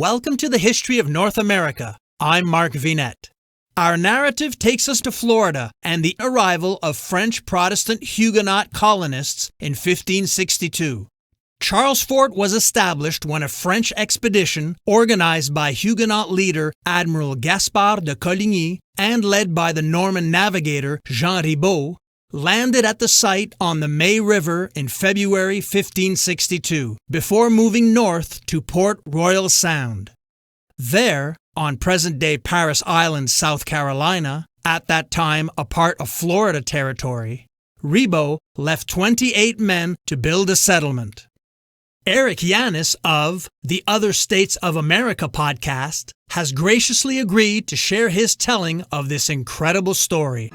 Welcome to the History of North America. I'm Mark Vinette. Our narrative takes us to Florida and the arrival of French Protestant Huguenot colonists in 1562. CharlesFort was established when a French expedition, organized by Huguenot leader Admiral Gaspard de Coligny and led by the Norman navigator Jean Ribault, landed at the site on the May River in February 1562, before moving north to Port Royal Sound. There, on present-day Parris Island, South Carolina, at that time a part of Florida territory, Ribault left 28 men to build a settlement. Eric Yanis of the Other States of America podcast has graciously agreed to share his telling of this incredible story.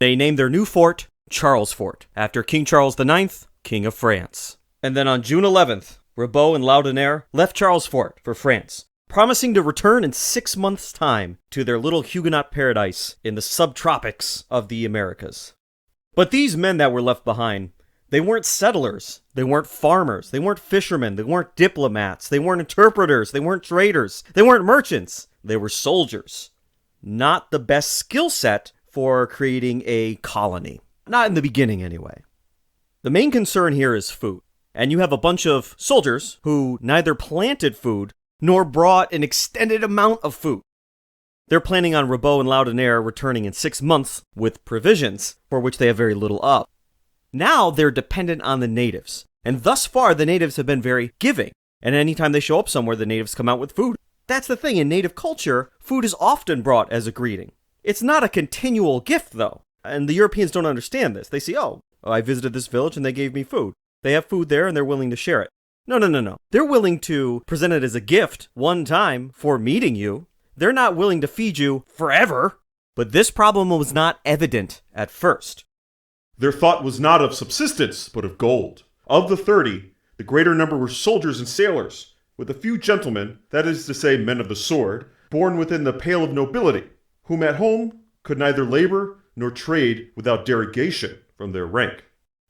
They named their new fort CharlesFort, after King Charles IX, King of France. And then on June 11th, Ribault and Laudonnière left CharlesFort for France, promising to return in 6 months' time to their little Huguenot paradise in the subtropics of the Americas. But these men that were left behind, they weren't settlers, they weren't farmers, they weren't fishermen, they weren't diplomats, they weren't interpreters, they weren't traders, they weren't merchants, they were soldiers. Not the best skill set for creating a colony. Not in the beginning, anyway. The main concern here is food. And you have a bunch of soldiers who neither planted food nor brought an extended amount of food. They're planning on Ribault and Laudonnière returning in 6 months with provisions, for which they have very little of. Now they're dependent on the natives. And thus far, the natives have been very giving. And anytime they show up somewhere, the natives come out with food. That's the thing, in native culture, food is often brought as a greeting. It's not a continual gift, though, and the Europeans don't understand this. They see, oh, I visited this village and they gave me food. They have food there and they're willing to share it. No. They're willing to present it as a gift one time for meeting you. They're not willing to feed you forever. But this problem was not evident at first. Their thought was not of subsistence, but of gold. Of the 30, the greater number were soldiers and sailors, with a few gentlemen, that is to say men of the sword, born within the pale of nobility, whom at home could neither labor nor trade without derogation from their rank.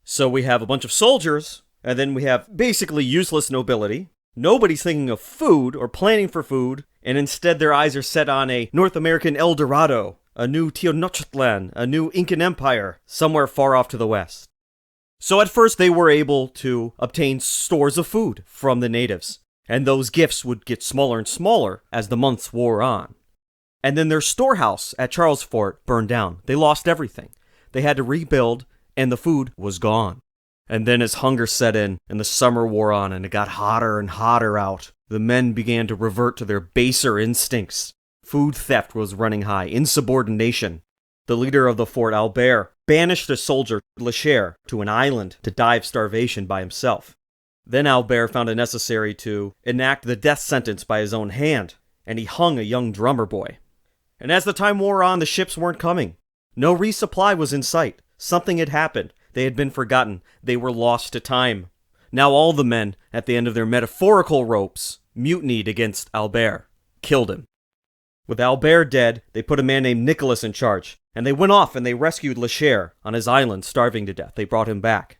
So we have a bunch of soldiers, and then we have basically useless nobility. Nobody's thinking of food or planning for food, and instead their eyes are set on a North American El Dorado, a new Tenochtitlan, a new Incan Empire, somewhere far off to the west. So at first they were able to obtain stores of food from the natives, and those gifts would get smaller and smaller as the months wore on. And then their storehouse at CharlesFort burned down. They lost everything. They had to rebuild, and the food was gone. And then as hunger set in, and the summer wore on, and it got hotter and hotter out, the men began to revert to their baser instincts. Food theft was running high, insubordination. The leader of the fort, Albert, banished a soldier, Lecher, to an island to die of starvation by himself. Then Albert found it necessary to enact the death sentence by his own hand, and he hung a young drummer boy. And as the time wore on, the ships weren't coming. No resupply was in sight. Something had happened. They had been forgotten. They were lost to time. Now all the men, at the end of their metaphorical ropes, mutinied against Albert, killed him. With Albert dead, they put a man named Nicholas in charge, and they went off and they rescued Lecher on his island, starving to death. They brought him back.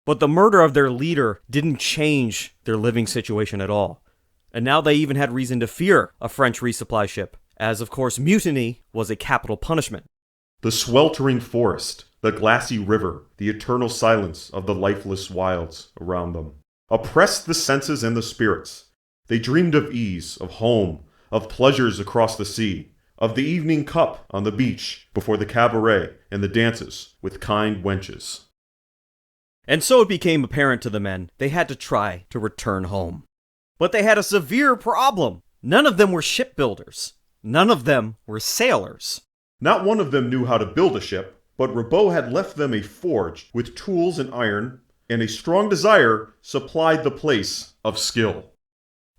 But the murder of their leader didn't change their living situation at all. And now they even had reason to fear a French resupply ship, as of course mutiny was a capital punishment. The sweltering forest, the glassy river, the eternal silence of the lifeless wilds around them oppressed the senses and the spirits. They dreamed of ease, of home, of pleasures across the sea, of the evening cup on the beach before the cabaret and the dances with kind wenches. And so it became apparent to the men they had to try to return home. But they had a severe problem. None of them were shipbuilders. None of them were sailors. Not one of them knew how to build a ship, but Ribault had left them a forge with tools and iron, and a strong desire supplied the place of skill.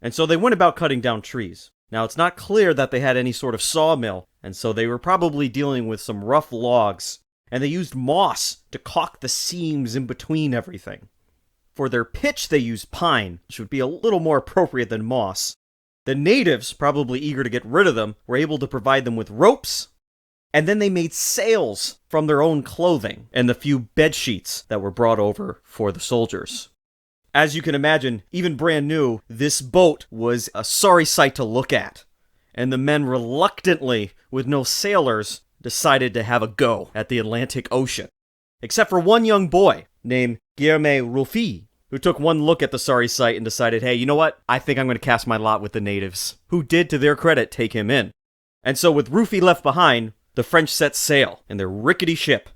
And so they went about cutting down trees. Now it's not clear that they had any sort of sawmill, and so they were probably dealing with some rough logs, and they used moss to caulk the seams in between everything. For their pitch they used pine, which would be a little more appropriate than moss. The natives, probably eager to get rid of them, were able to provide them with ropes, and then they made sails from their own clothing and the few bed sheets that were brought over for the soldiers. As you can imagine, even brand new, this boat was a sorry sight to look at. And the men reluctantly, with no sailors, decided to have a go at the Atlantic Ocean. Except for one young boy named Guillerme Ruffi, who took one look at the sorry sight and decided, hey, you know what? I think I'm going to cast my lot with the natives, who did, to their credit, take him in. And so with Ruffi left behind, the French set sail in their rickety ship.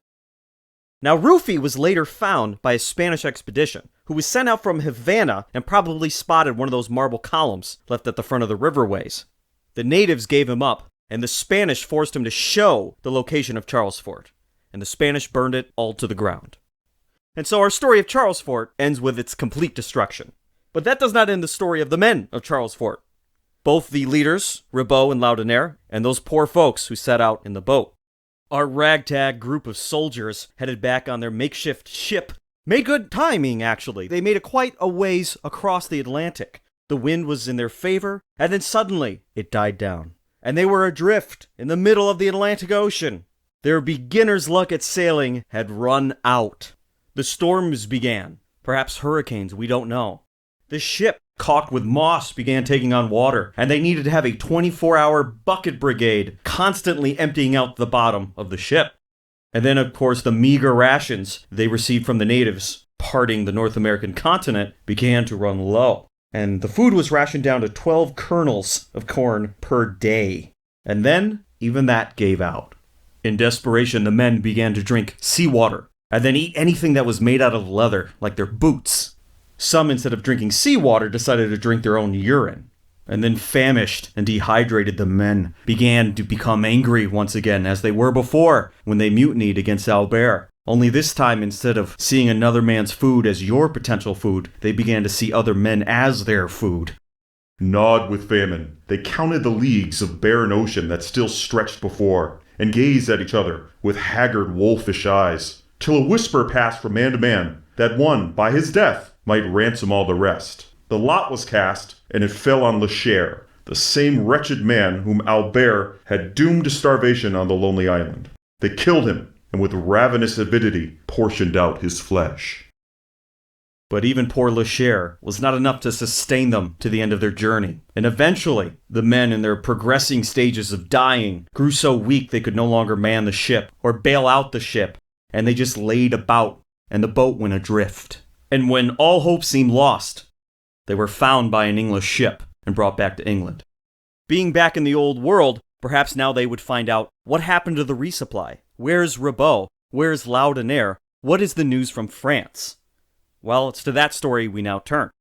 Now, Ruffi was later found by a Spanish expedition, who was sent out from Havana and probably spotted one of those marble columns left at the front of the riverways. The natives gave him up, and the Spanish forced him to show the location of CharlesFort, and the Spanish burned it all to the ground. And so our story of CharlesFort ends with its complete destruction. But that does not end the story of the men of CharlesFort. Both the leaders, Ribault and Laudonnière, and those poor folks who set out in the boat. Our ragtag group of soldiers headed back on their makeshift ship made good timing, actually. They made it quite a ways across the Atlantic. The wind was in their favor, and then suddenly it died down. And they were adrift in the middle of the Atlantic Ocean. Their beginner's luck at sailing had run out. The storms began. Perhaps hurricanes, we don't know. The ship, caulked with moss, began taking on water, and they needed to have a 24-hour bucket brigade constantly emptying out the bottom of the ship. And then, of course, the meager rations they received from the natives parting the North American continent began to run low. And the food was rationed down to 12 kernels of corn per day. And then, even that gave out. In desperation, the men began to drink seawater, and then eat anything that was made out of leather, like their boots. Some, instead of drinking seawater, decided to drink their own urine. And then famished and dehydrated, the men began to become angry once again, as they were before, when they mutinied against Albert. Only this time, instead of seeing another man's food as your potential food, they began to see other men as their food. Gnawed with famine, they counted the leagues of barren ocean that still stretched before, and gazed at each other with haggard wolfish eyes, till a whisper passed from man to man that one, by his death, might ransom all the rest. The lot was cast, and it fell on Le Cher, the same wretched man whom Albert had doomed to starvation on the lonely island. They killed him, and with ravenous avidity portioned out his flesh. But even poor Le Cher was not enough to sustain them to the end of their journey. And eventually, the men in their progressing stages of dying grew so weak they could no longer man the ship or bail out the ship, and they just laid about, and the boat went adrift. And when all hope seemed lost, they were found by an English ship and brought back to England. Being back in the old world, perhaps now they would find out what happened to the resupply. Where's Ribault? Where's Laudonnière? What is the news from France? Well, it's to that story we now turn.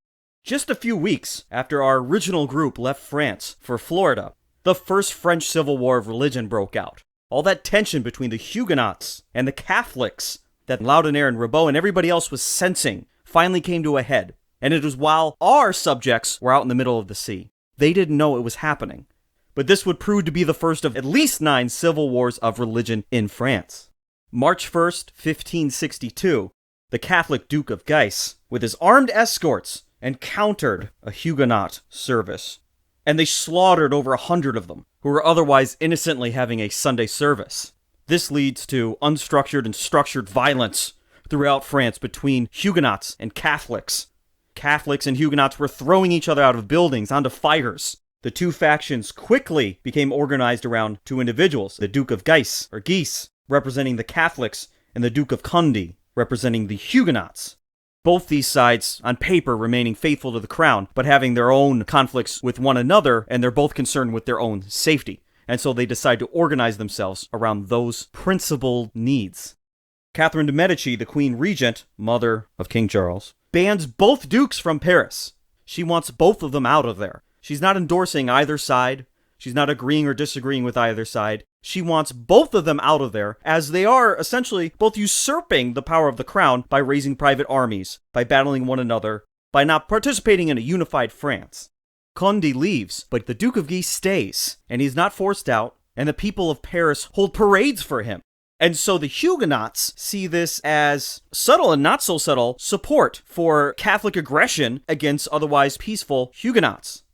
Just a few weeks after our original group left France for Florida, the first French Civil War of religion broke out. All that tension between the Huguenots and the Catholics that Laudonnière and Ribault and everybody else was sensing finally came to a head. And it was while our subjects were out in the middle of the sea. They didn't know it was happening. But this would prove to be the first of at least 9 civil wars of religion in France. March 1st, 1562, the Catholic Duke of Guise, with his armed escorts, encountered a Huguenot service. And they slaughtered over 100 of them, who were otherwise innocently having a Sunday service. This leads to unstructured and structured violence throughout France between Huguenots and Catholics. Catholics and Huguenots were throwing each other out of buildings onto fires. The two factions quickly became organized around 2 individuals, the Duke of Guise, representing the Catholics, and the Duke of Conde, representing the Huguenots. Both these sides, on paper, remaining faithful to the crown, but having their own conflicts with one another, and they're both concerned with their own safety. And so they decide to organize themselves around those principal needs. Catherine de' Medici, the Queen Regent, mother of King Charles, bans both dukes from Paris. She wants both of them out of there. She's not endorsing either side. She's not agreeing or disagreeing with either side. She wants both of them out of there, as they are essentially both usurping the power of the crown by raising private armies, by battling one another, by not participating in a unified France. Conde leaves, but the Duke of Guise stays, and he's not forced out, and the people of Paris hold parades for him. And so the Huguenots see this as subtle and not so subtle support for Catholic aggression against otherwise peaceful Huguenots.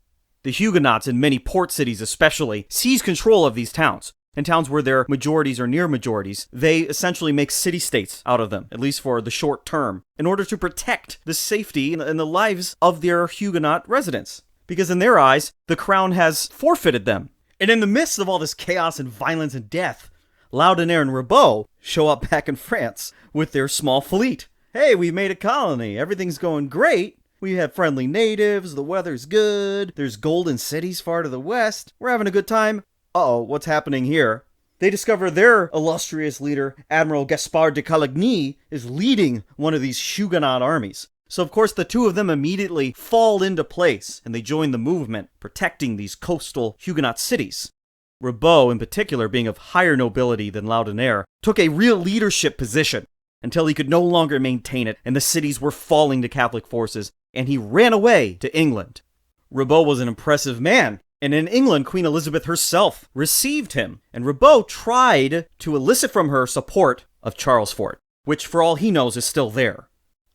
The Huguenots, in many port cities especially, seize control of these towns. and towns where their majorities are near majorities, they essentially make city-states out of them, at least for the short term, in order to protect the safety and the lives of their Huguenot residents. Because in their eyes, the crown has forfeited them. And in the midst of all this chaos and violence and death, Laudonnière and Ribault show up back in France with their small fleet. Hey, we made a colony. Everything's going great. We have friendly natives. The weather's good. There's golden cities far to the west. We're having a good time. Uh-oh, what's happening here? They discover their illustrious leader, Admiral Gaspard de Coligny, is leading one of these Huguenot armies. So, of course, the two of them immediately fall into place, and they join the movement, protecting these coastal Huguenot cities. Ribault, in particular, being of higher nobility than Laudonnière, took a real leadership position until he could no longer maintain it, and the cities were falling to Catholic forces, and he ran away to England. Ribault was an impressive man, and in England, Queen Elizabeth herself received him, and Ribault tried to elicit from her support of CharlesFort, which, for all he knows, is still there.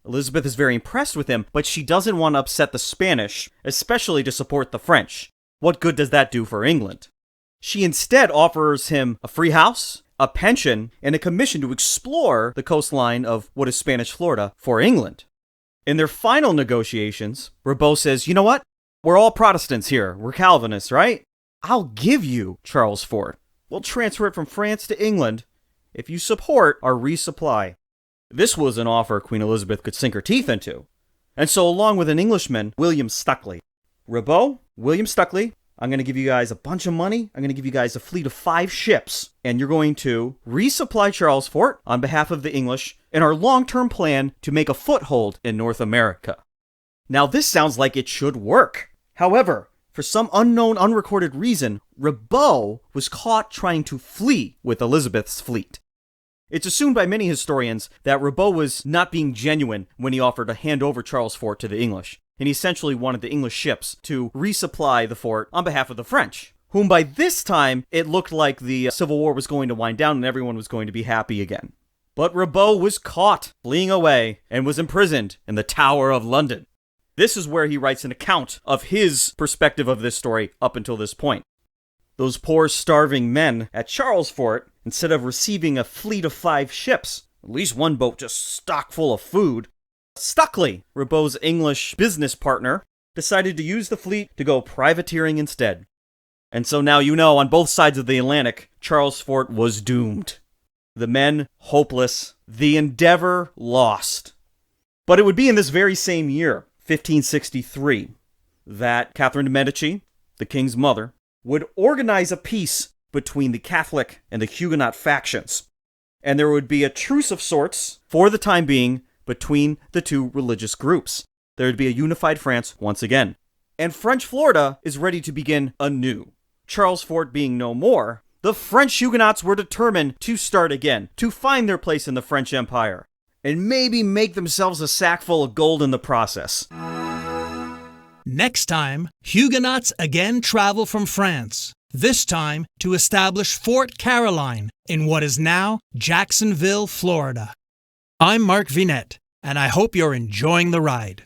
Elizabeth is very impressed with him, but she doesn't want to upset the Spanish, especially to support the French. What good does that do for England? She instead offers him a free house, a pension, and a commission to explore the coastline of what is Spanish Florida for England. In their final negotiations, Ribault says, you know what? We're all Protestants here. We're Calvinists, right? I'll give you CharlesFort. We'll transfer it from France to England if you support our resupply. This was an offer Queen Elizabeth could sink her teeth into. And so along with an Englishman, William Stuckley. Ribault, William Stuckley, I'm going to give you guys a bunch of money. I'm going to give you guys a fleet of 5 ships. And you're going to resupply CharlesFort on behalf of the English in our long-term plan to make a foothold in North America. Now this sounds like it should work. However, for some unknown, unrecorded reason, Ribault was caught trying to flee with Elizabeth's fleet. It's assumed by many historians that Ribault was not being genuine when he offered to hand over CharlesFort to the English, and he essentially wanted the English ships to resupply the fort on behalf of the French, whom by this time it looked like the Civil War was going to wind down and everyone was going to be happy again. But Ribault was caught fleeing away and was imprisoned in the Tower of London. This is where he writes an account of his perspective of this story up until this point. Those poor starving men at CharlesFort, instead of receiving a fleet of 5 ships, at least one boat just stock full of food, Stuckley, Ribault's English business partner, decided to use the fleet to go privateering instead. And so now you know, on both sides of the Atlantic, CharlesFort was doomed. The men hopeless, the endeavor lost. But it would be in this very same year, 1563, that Catherine de' Medici, the king's mother, would organize a peace between the Catholic and the Huguenot factions. And there would be a truce of sorts, for the time being, between the two religious groups. There would be a unified France once again. And French Florida is ready to begin anew. CharlesFort being no more, the French Huguenots were determined to start again, to find their place in the French Empire, and maybe make themselves a sack full of gold in the process. Next time, Huguenots again travel from France, this time to establish Fort Caroline in what is now Jacksonville, Florida. I'm Mark Vinette, and I hope you're enjoying the ride.